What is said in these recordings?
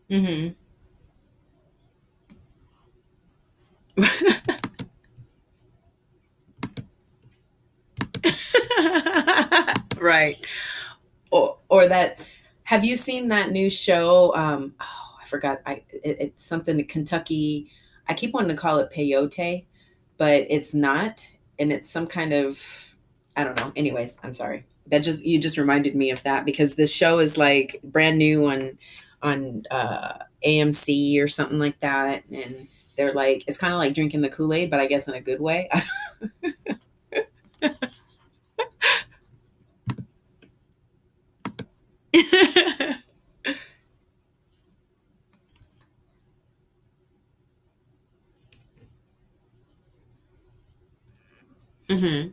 Hmm. Right. Or that, have you seen that new show? Oh, I forgot. It's something Kentucky. I keep wanting to call it peyote, but it's not, and it's some kind of, I don't know. Anyways, I'm sorry. That just, you just reminded me of that because this show is like brand new on AMC or something like that, and they're like, it's kind of like drinking the Kool-Aid, but I guess in a good way. Hmm.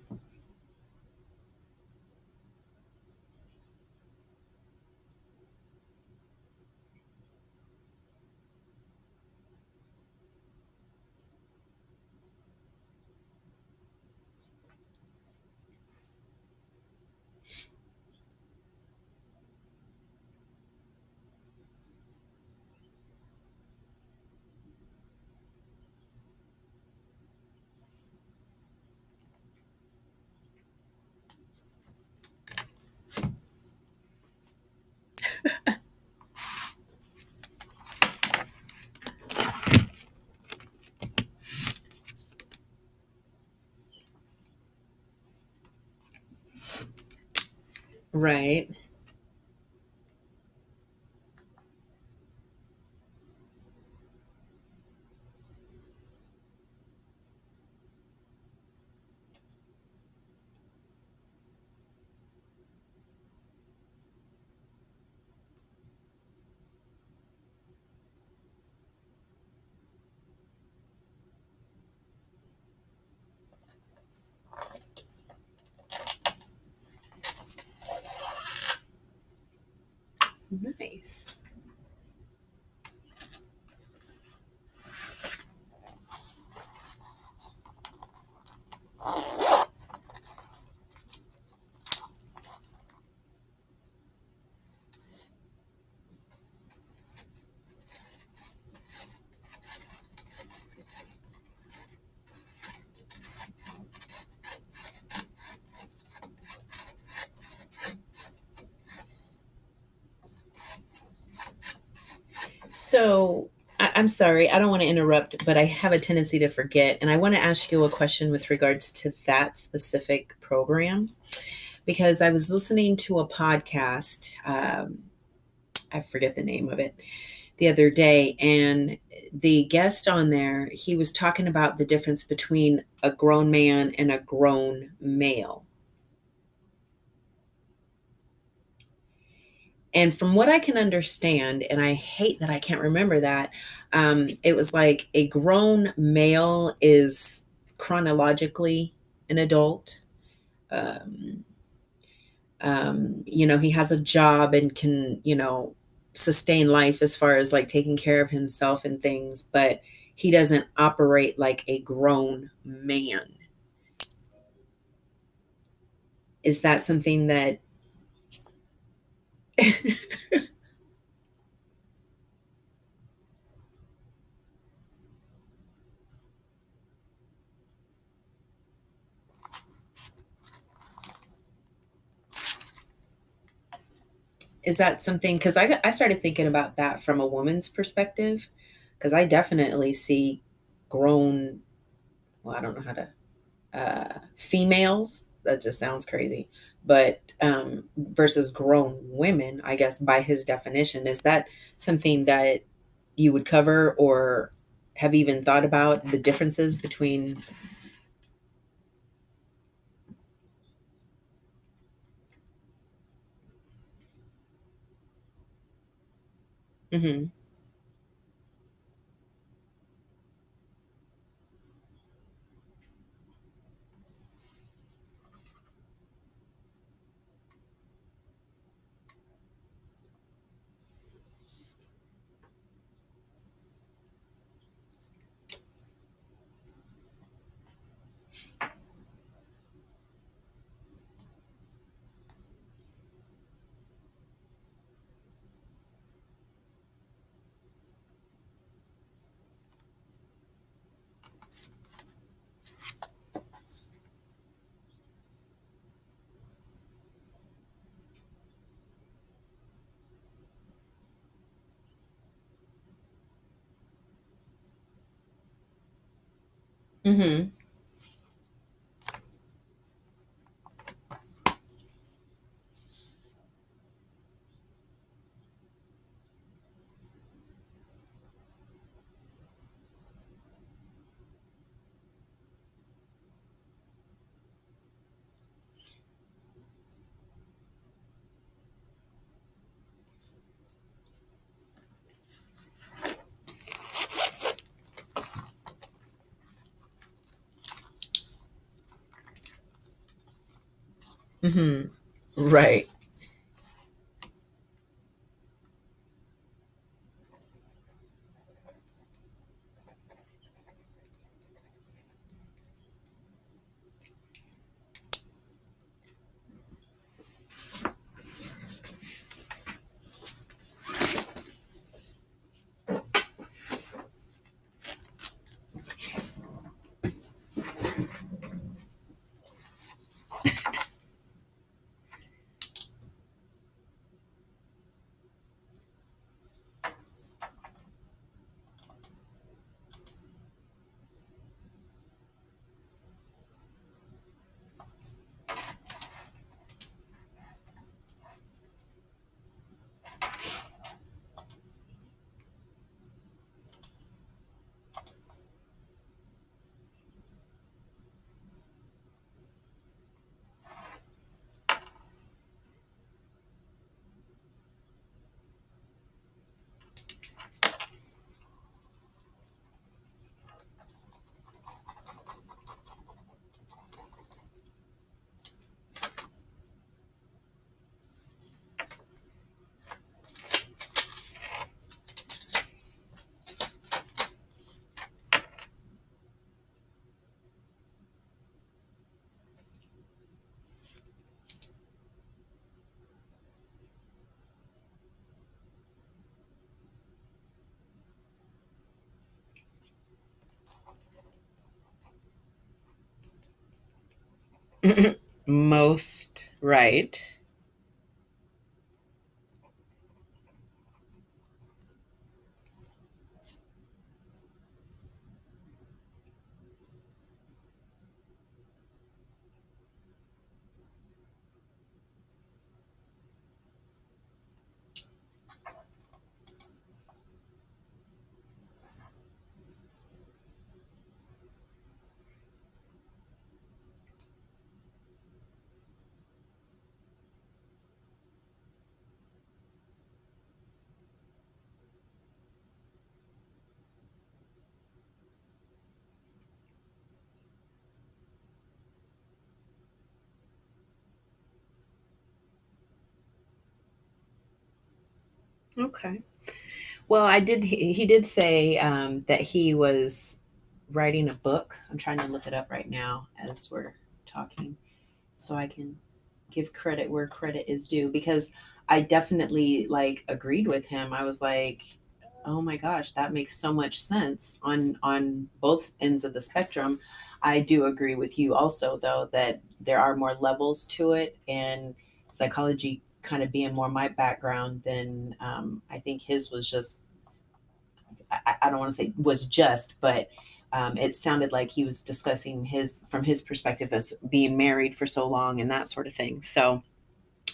Right. Nice. So I'm sorry, I don't want to interrupt, but I have a tendency to forget. And I want to ask you a question with regards to that specific program because I was listening to a podcast. I forget the name of it the other day. And the guest on there, he was talking about the difference between a grown man and a grown male. And from what I can understand, and I hate that I can't remember that, it was like a grown male is chronologically an adult. Um, he has a job and can, sustain life as far as like taking care of himself and things, but he doesn't operate like a grown man. Is that something that is that something, because I started thinking about that from a woman's perspective, because I definitely see grown, well, I don't know how to, females, that just sounds crazy, but versus grown women, I guess by his definition. Is that something that you would cover or have even thought about the differences between? Hmm. Mm-hmm. Mm-hmm. Right. Most right. Okay. Well, he did say that he was writing a book. I'm trying to look it up right now as we're talking so I can give credit where credit is due because I definitely like agreed with him. I was like, "Oh my gosh, that makes so much sense on both ends of the spectrum." I do agree with you also though that there are more levels to it and psychology kind of being more my background than I think his was just I don't want to say was just, but it sounded like he was discussing his from his perspective as being married for so long and that sort of thing. So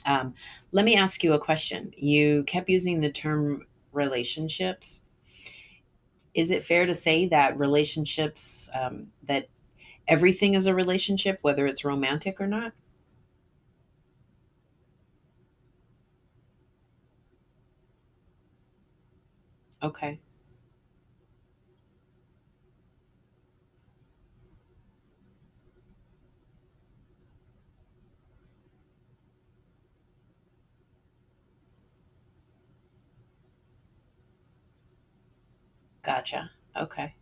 um, let me ask you a question. You kept using the term relationships. Is it fair to say that relationships that everything is a relationship, whether it's romantic or not? Okay, gotcha. Okay.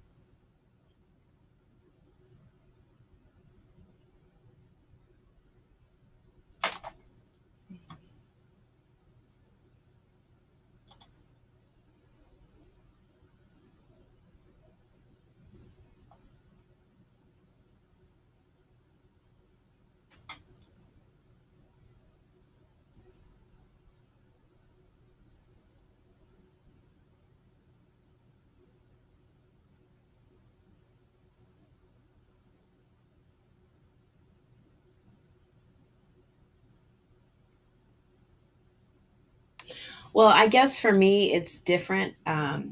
Well, I guess for me, it's different. Oh,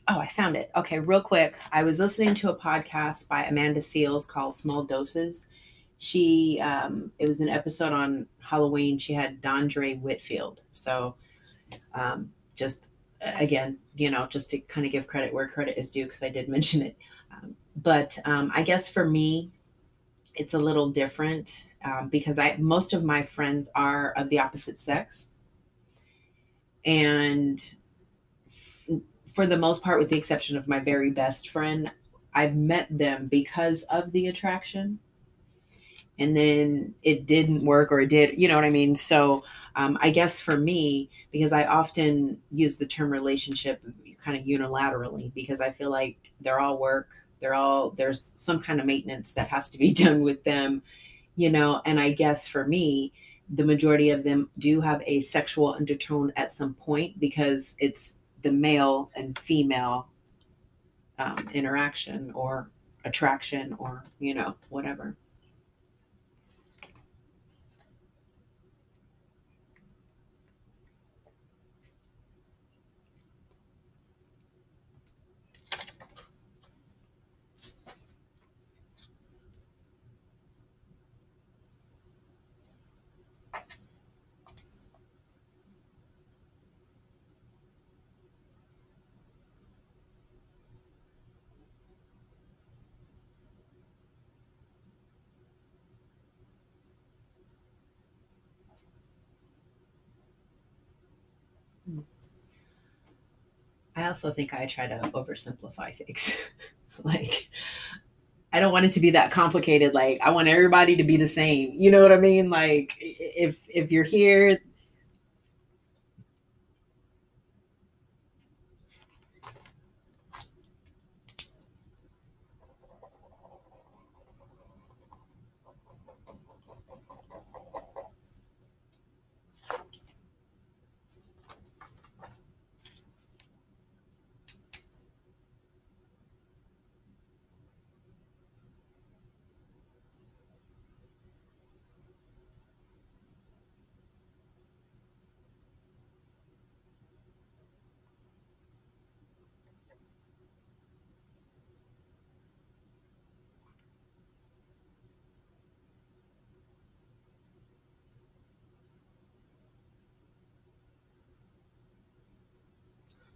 I found it. Okay, real quick. I was listening to a podcast by Amanda Seales called Small Doses. It was an episode on Halloween. She had Dondre Whitfield. So, just again, just to kind of give credit where credit is due, because I did mention it. But I guess for me, it's a little different because most of my friends are of the opposite sex, and for the most part, with the exception of my very best friend, I've met them because of the attraction. And then it didn't work, or it did, you know what I mean? So I guess for me, because I often use the term relationship kind of unilaterally, because I feel like they're all work, there's some kind of maintenance that has to be done with them, and I guess for me, the majority of them do have a sexual undertone at some point, because it's the male and female interaction or attraction, or whatever. I also think I try to oversimplify things. Like, I don't want it to be that complicated. Like, I want everybody to be the same. You know what I mean? Like, if you're here.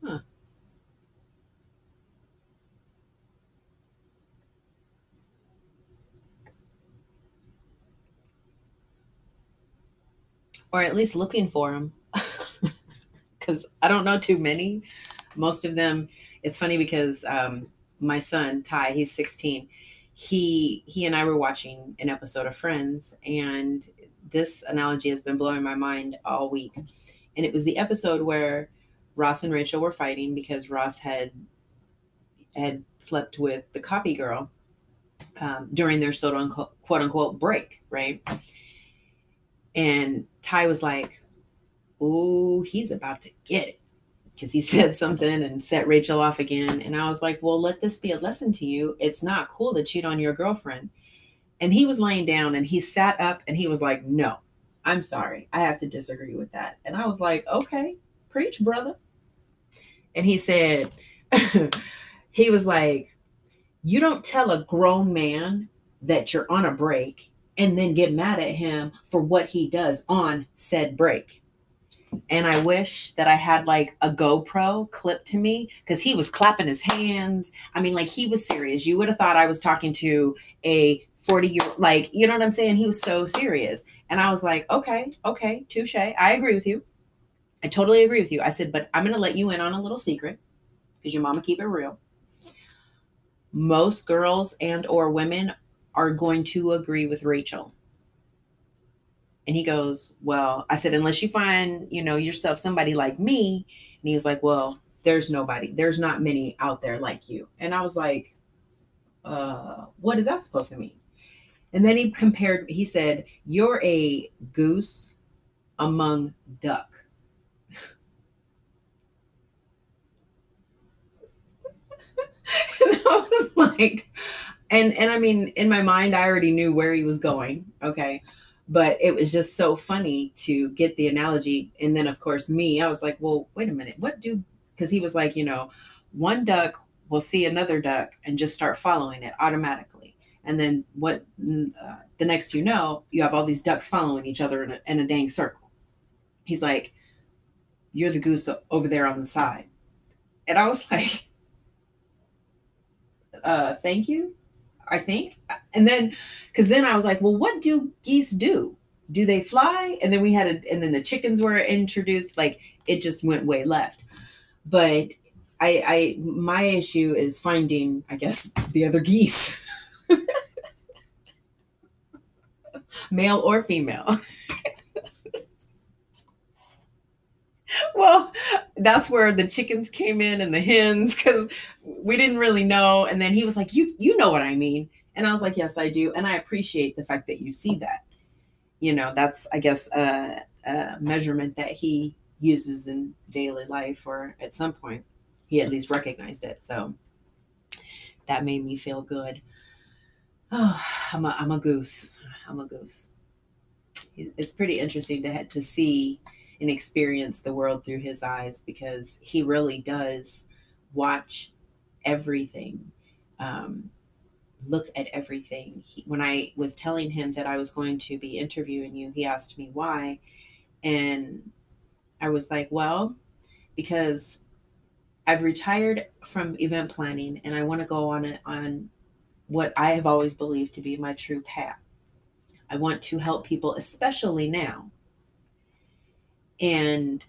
Huh. Or at least looking for them, because I don't know too many. Most of them, it's funny because my son Ty, he's 16. He and I were watching an episode of Friends, and this analogy has been blowing my mind all week. And it was the episode where Ross and Rachel were fighting because Ross had slept with the copy girl during their quote unquote break, right? And Ty was like, "Ooh, he's about to get it," because he said something and set Rachel off again. And I was like, "Well, let this be a lesson to you. It's not cool to cheat on your girlfriend." And he was laying down and he sat up and he was like, "No, I'm sorry. I have to disagree with that." And I was like, "Okay, preach, brother." And he said, he was like, "You don't tell a grown man that you're on a break and then get mad at him for what he does on said break." And I wish that I had like a GoPro clip to me, because he was clapping his hands. I mean, like, he was serious. You would have thought I was talking to a 40-year, like, you know what I'm saying? He was so serious. And I was like, okay, touche. I agree with you. I totally agree with you. I said, but I'm going to let you in on a little secret, because your mama keep it real. Most girls and or women are going to agree with Rachel. And he goes, "Well," I said, "unless you find, yourself somebody like me." And he was like, "Well, there's nobody. There's not many out there like you." And I was like, what is that supposed to mean? And then he said, "You're a goose among duck." And I was like, and I mean, in my mind, I already knew where he was going. Okay. But it was just so funny to get the analogy. And then, of course, me, I was like, well, wait a minute. What do, because he was like, one duck will see another duck and just start following it automatically. And then the next you have all these ducks following each other in a dang circle. He's like, you're the goose over there on the side. And I was like, thank you, I think. And then, because then I was like, well, what do geese do? Do they fly? And then and then the chickens were introduced. Like it just went way left. But my issue is finding, I guess, the other geese, male or female. Well, that's where the chickens came in and the hens, because we didn't really know. And then he was like, you know what I mean? And I was like, yes, I do. And I appreciate the fact that you see that. That's, I guess, a measurement that he uses in daily life, or at some point he at least recognized it. So that made me feel good. Oh, I'm a goose. I'm a goose. It's pretty interesting to see and experience the world through his eyes, because he really does watch everything, um, look at everything. When I was telling him that I was going to be interviewing you, he asked me why. And I was like, well, because I've retired from event planning and I want to go on what I have always believed to be my true path. I want to help people, especially now. And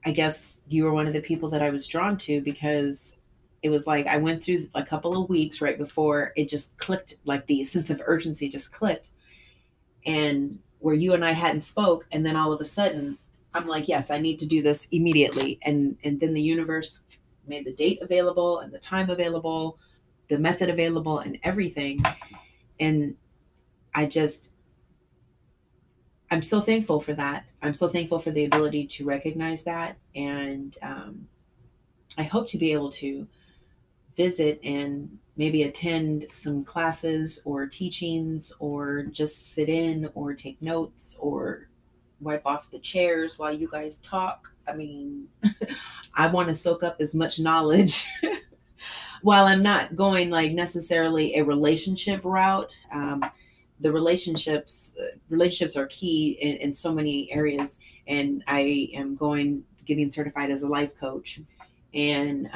I guess you were one of the people that I was drawn to, because it was like I went through a couple of weeks right before it just clicked, like the sense of urgency just clicked. And where you and I hadn't spoke, and then all of a sudden I'm like, yes, I need to do this immediately. And then the universe made the date available and the time available, the method available, and everything. And I just, I'm so thankful for that. I'm so thankful for the ability to recognize that. And I hope to be able to visit and maybe attend some classes or teachings, or just sit in or take notes or wipe off the chairs while you guys talk. I mean, I want to soak up as much knowledge while I'm not going like necessarily a relationship route. The relationships are key in so many areas, and I am getting certified as a life coach, and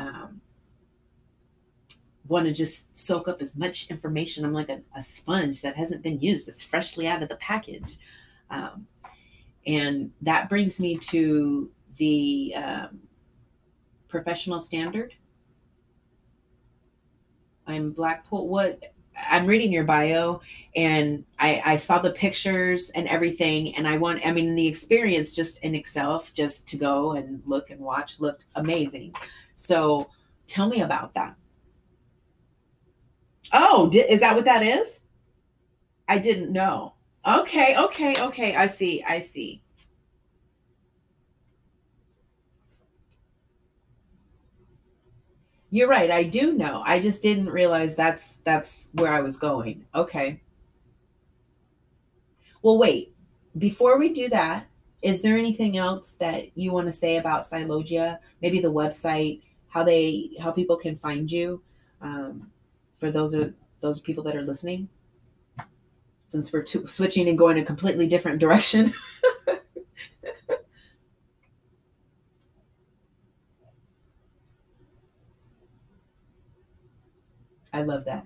want to just soak up as much information. I'm like a sponge that hasn't been used. It's freshly out of the package. Um, and that brings me to the professional standard. I'm Blackpool. What, I'm reading your bio, and I saw the pictures and everything. And I mean, the experience just in itself, just to go and look and watch, looked amazing. So tell me about that. Oh, is that what that is? I didn't know. Okay, okay, okay. I see. I see. You're right. I do know. I just didn't realize that's where I was going. Okay. Well, wait. Before we do that, is there anything else that you want to say about Silogia? Maybe the website, how people can find you, um, for those people that are listening. Since we're switching and going a completely different direction. I love that.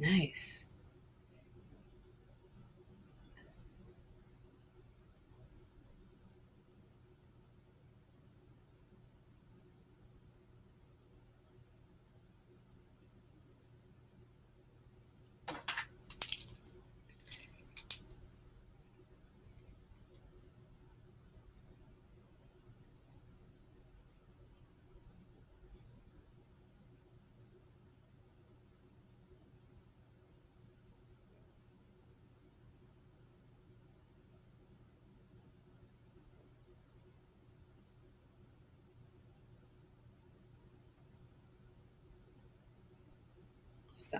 Nice. So,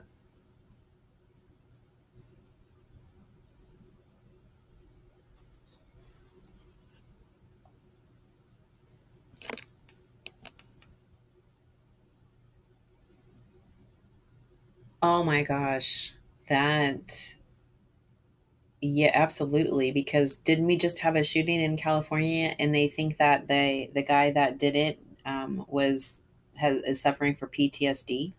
oh my gosh. That, yeah, absolutely. Because didn't we just have a shooting in California and they think that the guy that did it was is suffering for PTSD?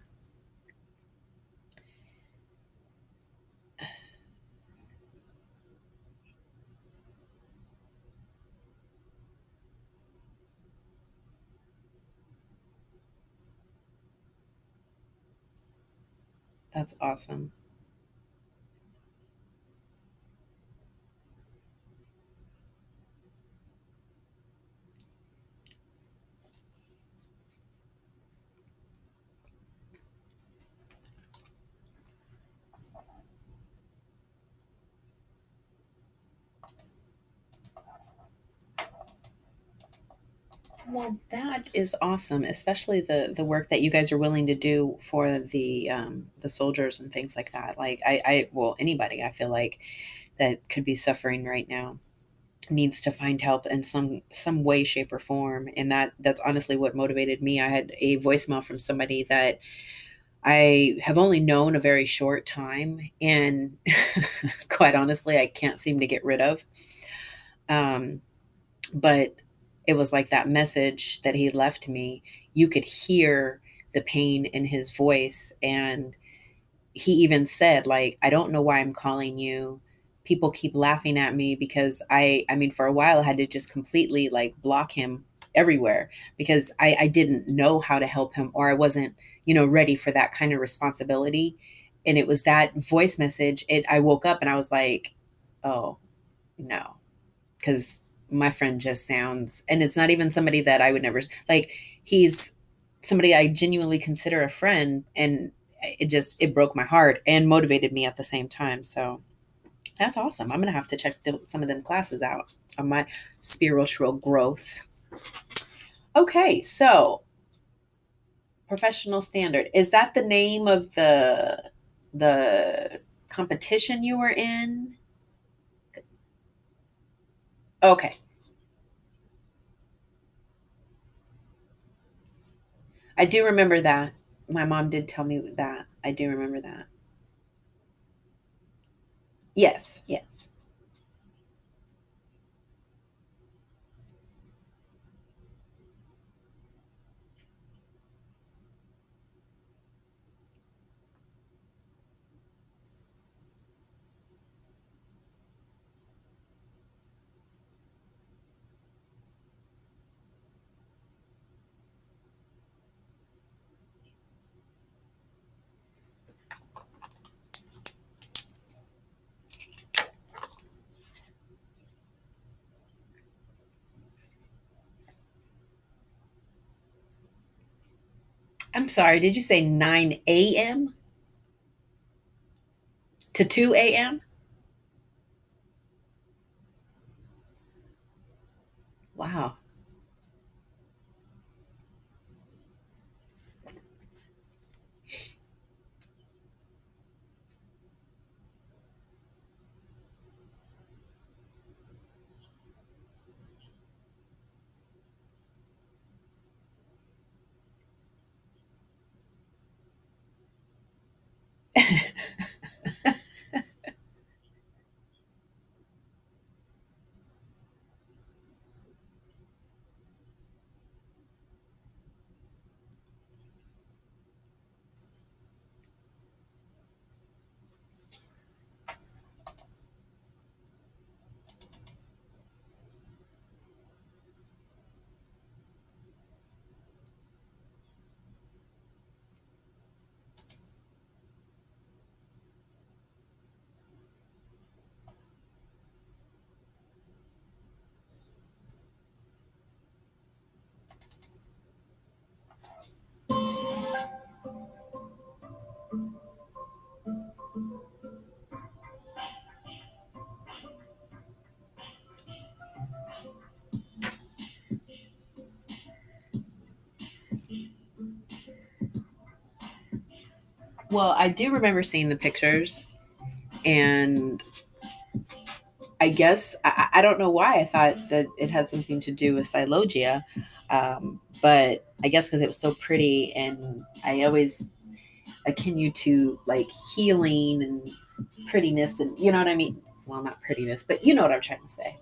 That's awesome. Well, that is awesome, especially the work that you guys are willing to do for the soldiers and things like that. Like I well, anybody I feel like that could be suffering right now needs to find help in some way, shape, or form. And that's honestly what motivated me. I had a voicemail from somebody that I have only known a very short time, and quite honestly, I can't seem to get rid of. Um, but it was like that message that he left me. You could hear the pain in his voice, and he even said, like, I don't know why I'm calling you. People keep laughing at me because I mean, for a while I had to just completely like block him everywhere because I didn't know how to help him, or I wasn't, ready for that kind of responsibility. And it was that voice message. I woke up and I was like, oh no, because my friend just sounds, and it's not even somebody that I would never like. He's somebody I genuinely consider a friend, and it broke my heart and motivated me at the same time. So that's awesome. I'm gonna have to check some of them classes out on my spiritual growth. Okay, so professional standard, is that the name of the competition you were in? Okay, I do remember that. My mom did tell me that. I do remember that. Yes, yes. I'm sorry, did you say 9 a.m. to 2 a.m.? Wow. Well, I do remember seeing the pictures, and I guess I don't know why I thought that it had something to do with Silogia, but I guess because it was so pretty, and I always akin you to like healing and prettiness, and you know what I mean. Well, not prettiness, but you know what I'm trying to say.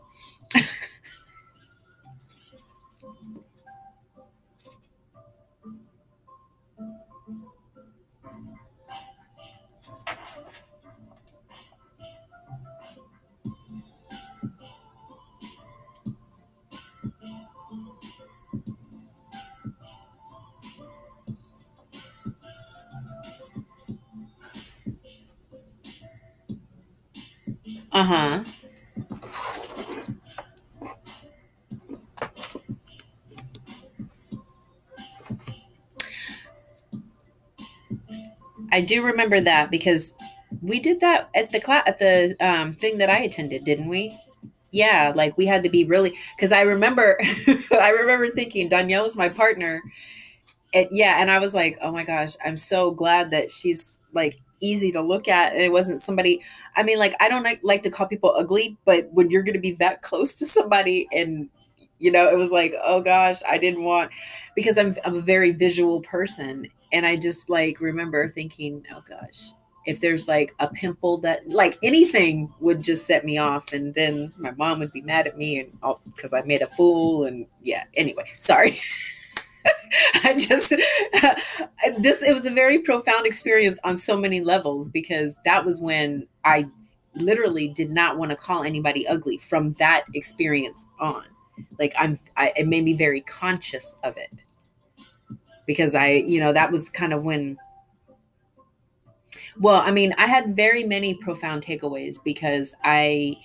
Uh huh. I do remember that because we did that at the class at the thing that I attended, didn't we? Yeah, like we had to be really because I remember I remember thinking Danielle was my partner. And yeah, and I was like, oh my gosh, I'm so glad that she's like easy to look at and it wasn't somebody. I mean, like I don't like to call people ugly, but when you're going to be that close to somebody and it was like, oh gosh, I didn't want because I'm a very visual person and I just like remember thinking, oh gosh, if there's like a pimple that like anything would just set me off and then my mom would be mad at me and because I made a fool and yeah, anyway, sorry. I just this it was a very profound experience on so many levels because that was when I literally did not want to call anybody ugly from that experience on. Like it made me very conscious of it because that was kind of when well, I mean, I had very many profound takeaways because I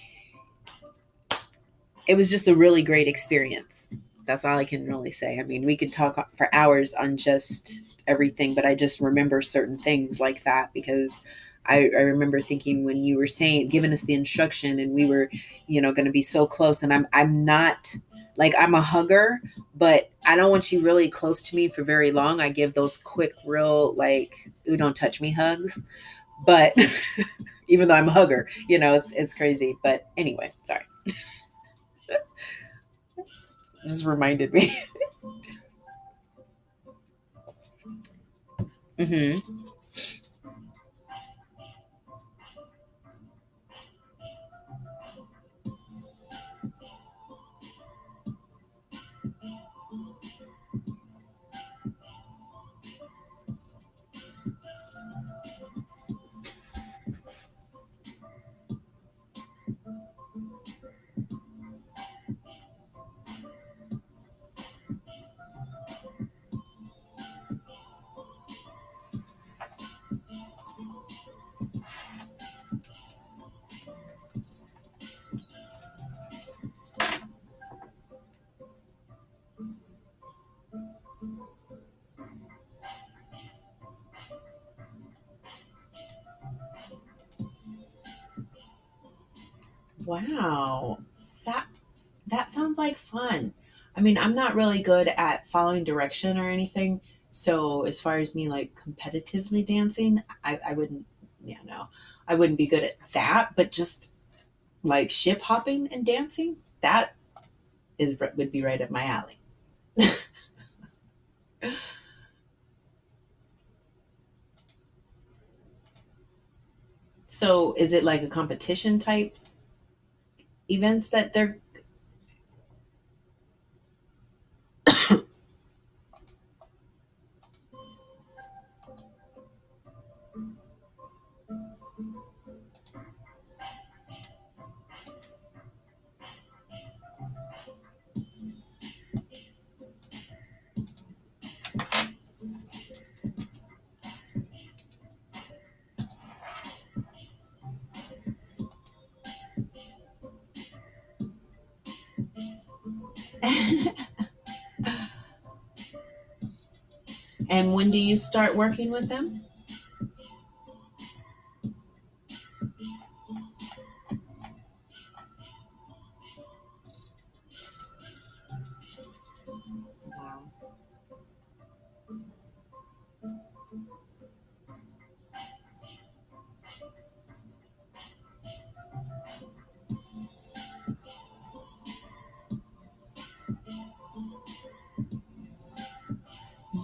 it was just a really great experience. That's all I can really say. I mean, we could talk for hours on just everything, but I just remember certain things like that because I remember thinking when you were saying, giving us the instruction and we were, going to be so close and I'm not like, I'm a hugger, but I don't want you really close to me for very long. I give those quick, real, like, ooh, don't touch me hugs. But even though I'm a hugger, it's crazy. But anyway, sorry. Just reminded me. Hmm. Wow. That that sounds like fun. I mean, I'm not really good at following direction or anything. So as far as me like competitively dancing, I wouldn't yeah, no. I wouldn't be good at that, but just like ship hopping and dancing, that is would be right up my alley. So is it like a competition type events that they're and when do you start working with them? Wow.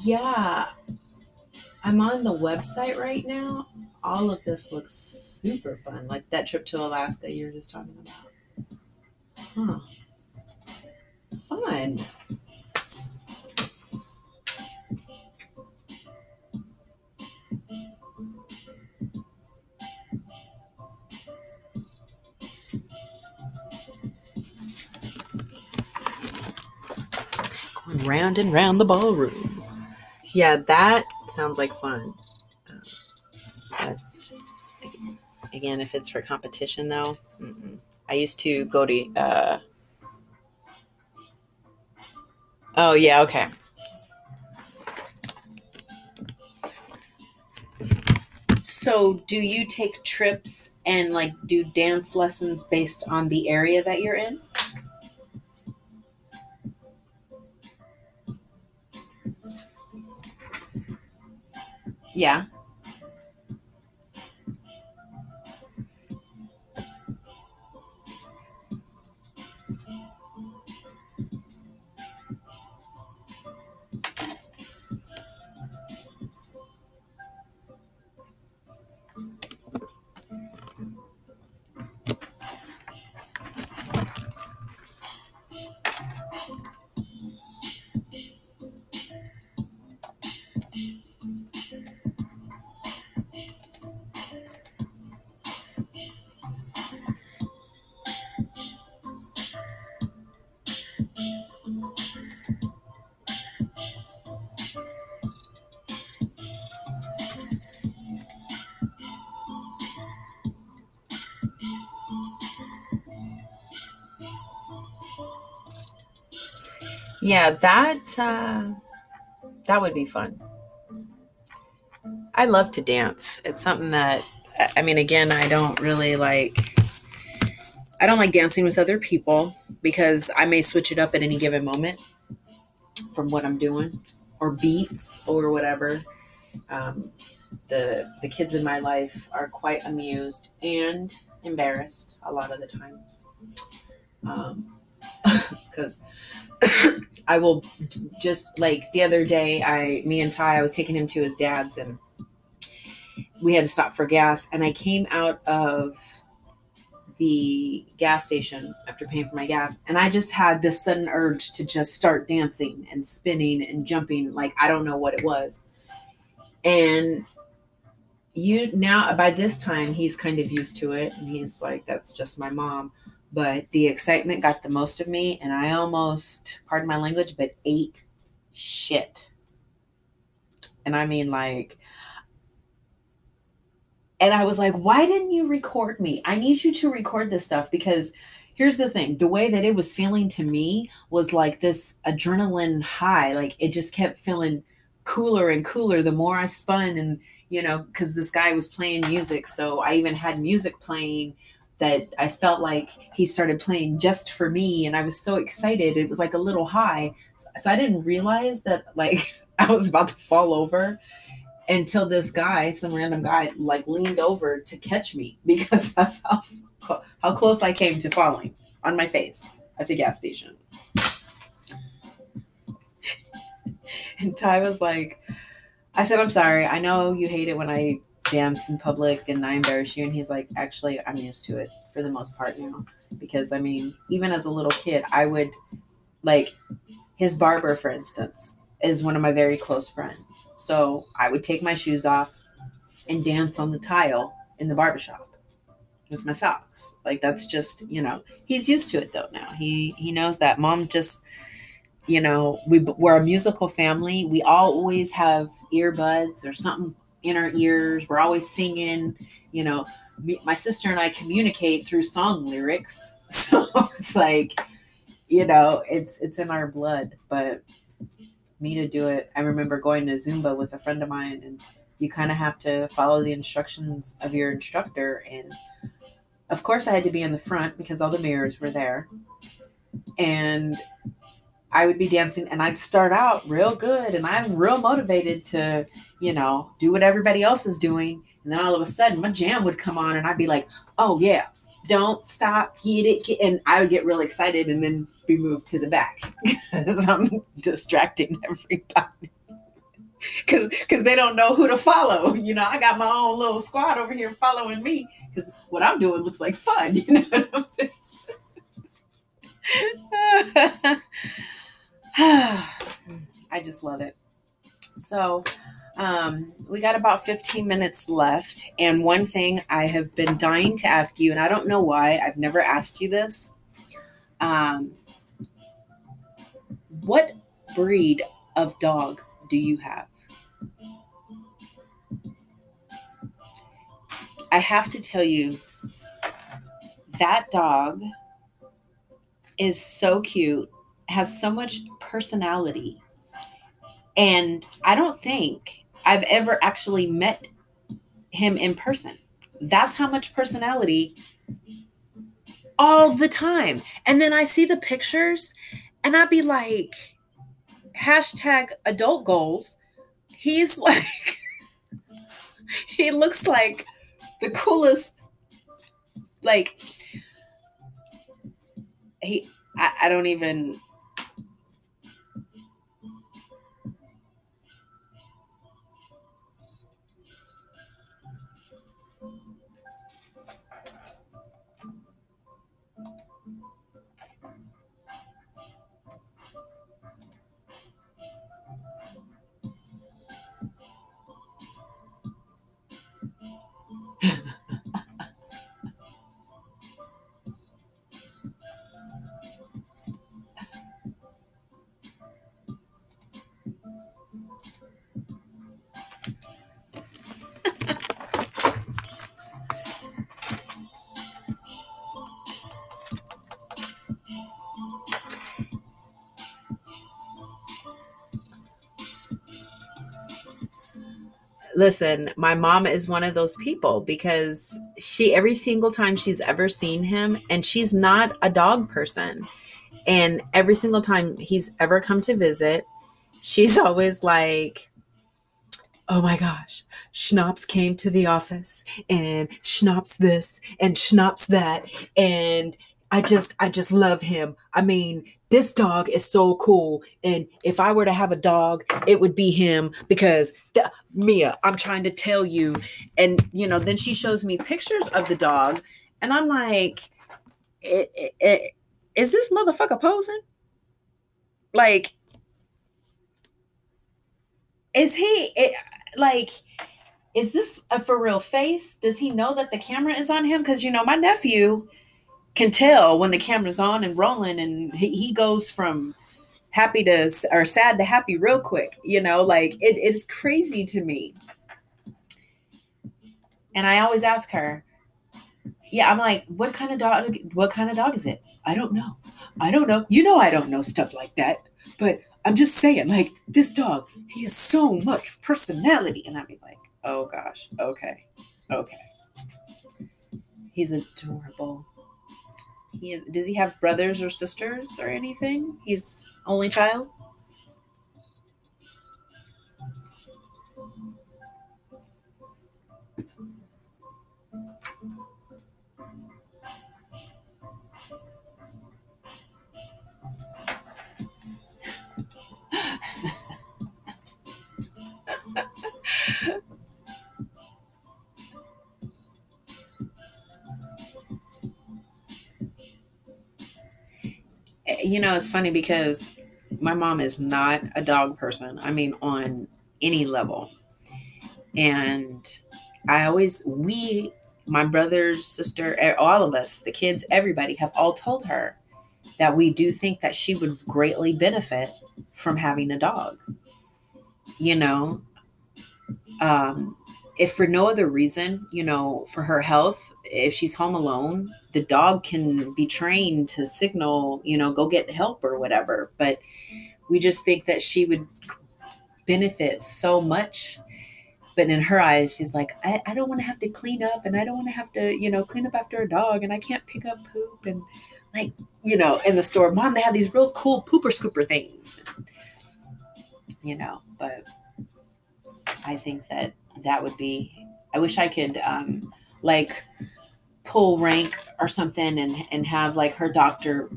Yeah, I'm on the website right now. All of this looks super fun. Like that trip to Alaska you were just talking about. Huh. Fun. Going round and round the ballroom. Yeah, that sounds like fun. But again, if it's for competition, though, I used to go to. Oh yeah, okay. So, do you take trips and like do dance lessons based on the area that you're in? Yeah. Yeah, that would be fun. I love to dance. It's something that I mean, again, I don't like dancing with other people because I may switch it up at any given moment from what I'm doing or beats or whatever. Um, the kids in my life are quite amused and embarrassed a lot of the times because I will just like the other day, me and Ty, I was taking him to his dad's and we had to stop for gas. And I came out of the gas station after paying for my gas. And I just had this sudden urge to just start dancing and spinning and jumping. Like, I don't know what it was. And now by this time, he's kind of used to it. And he's like, that's just my mom. But the excitement got the most of me. And I almost, pardon my language, but ate shit. And I mean, like, and I was like, why didn't you record me? I need you to record this stuff because here's the thing. The way that it was feeling to me was like this adrenaline high. Like it just kept feeling cooler and cooler the more I spun and, because this guy was playing music. So I even had music playing that I felt like he started playing just for me. And I was so excited. It was like a little high. So I didn't realize that like I was about to fall over until this guy, some random guy, like leaned over to catch me because that's how close I came to falling on my face at the gas station. And Ty was like, I said, I'm sorry. I know you hate it when I dance in public and I embarrass you. And he's like, actually, I'm used to it for the most part, because I mean, even as a little kid, I would like his barber, for instance, is one of my very close friends. So I would take my shoes off and dance on the tile in the barbershop with my socks. Like that's just, he's used to it though now. He knows that mom just, we're a musical family. We always have earbuds or something in our ears. We're always singing, my sister and I communicate through song lyrics. So it's like, it's in our blood, but me to do it. I remember going to Zumba with a friend of mine and you kind of have to follow the instructions of your instructor. And of course I had to be in the front because all the mirrors were there. And I would be dancing and I'd start out real good and I'm real motivated to, do what everybody else is doing. And then all of a sudden my jam would come on and I'd be like, oh yeah, don't stop, get it. And I would get really excited and then be moved to the back because I'm distracting everybody. because they don't know who to follow. I got my own little squad over here following me because what I'm doing looks like fun. You know what I'm saying? I just love it. So we got about 15 minutes left. And one thing I have been dying to ask you, and I don't know why, I've never asked you this. What breed of dog do you have? I have to tell you, that dog is so cute, has so much personality. And I don't think I've ever actually met him in person. That's how much personality all the time. And then I see the pictures and I'd be like, #adult goals. He's like, he looks like the coolest, like, I don't even. Listen, my mom is one of those people because every single time she's ever seen him, and she's not a dog person, and every single time he's ever come to visit, she's always like, oh my gosh, Schnapps came to the office and Schnapps this and Schnapps that. And I just love him. I mean, this dog is so cool. And if I were to have a dog, it would be him because Mia, I'm trying to tell you. And, then she shows me pictures of the dog and I'm like, is this motherfucker posing? Like, is this a for real face? Does he know that the camera is on him? Because, my nephew can tell when the camera's on and rolling, and he goes from happy to, or sad to happy real quick. It's crazy to me. And I always ask her, yeah, I'm like, what kind of dog is it? I don't know. I don't know stuff like that, but I'm just saying, like, this dog, he has so much personality. And I'd be like, oh gosh, okay. He's adorable. Does he have brothers or sisters or anything? He's only child? It's funny because my mom is not a dog person. I mean, on any level. And my brothers, sister, all of us, the kids, everybody have all told her that we do think that she would greatly benefit from having a dog. If for no other reason, for her health, if she's home alone, the dog can be trained to signal, go get help or whatever. But we just think that she would benefit so much. But in her eyes, she's like, I don't want to have to clean up, and I don't want to have to, clean up after a dog, and I can't pick up poop. And like, in the store, Mom, they have these real cool pooper scooper things, but I think that would be, I wish I could, like, pull rank or something and have like her doctor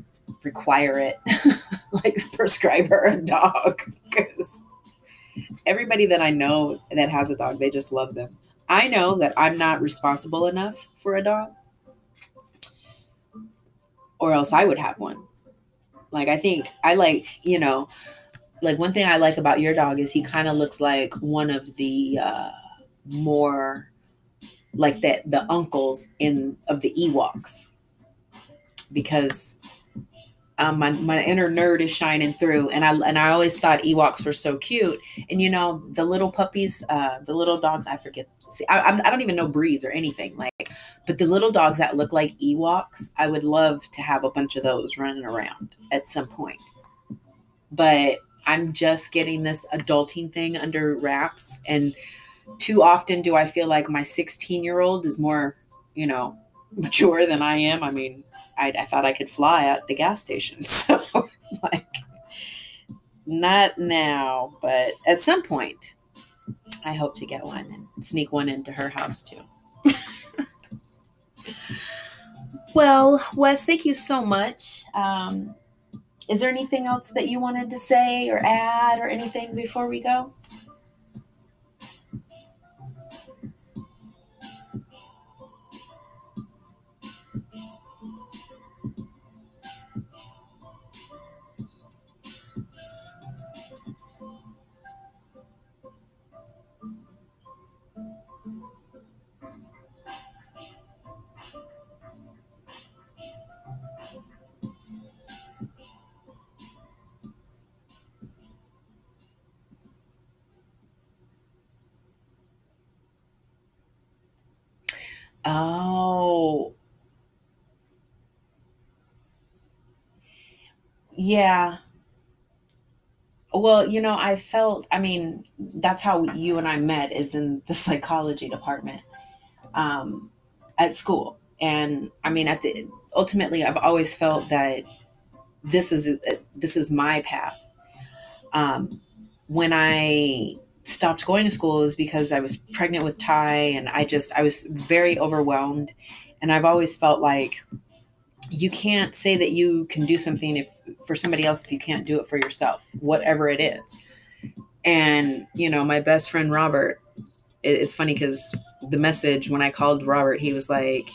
require it, like prescribe her a dog. everybody that I know that has a dog, they just love them. I know that I'm not responsible enough for a dog, or else I would have one. Like, I think I like, like one thing I like about your dog is he kind of looks like one of the more like the uncles of the Ewoks, because my inner nerd is shining through, and I always thought Ewoks were so cute. And the little puppies, the little dogs, I forget. See, I don't even know breeds or anything, like, but the little dogs that look like Ewoks, I would love to have a bunch of those running around at some point. But I'm just getting this adulting thing under wraps, and too often do I feel like my 16-year-old is more, mature than I am. I mean, I thought I could fly at the gas station. So, like, not now, but at some point, I hope to get one and sneak one into her house too. Well, Wes, thank you so much. Is there anything else that you wanted to say or add or anything before we go? Oh, yeah. Well, I mean, that's how you and I met, is in the psychology department um, at school. And I mean, ultimately, I've always felt that this is my path. Um, when I stopped going to school is because I was pregnant with Ty, and I was very overwhelmed. And I've always felt like you can't say that you can do something if for somebody else if you can't do it for yourself, whatever it is. And my best friend Robert, it's funny because the message when I called Robert, he was like,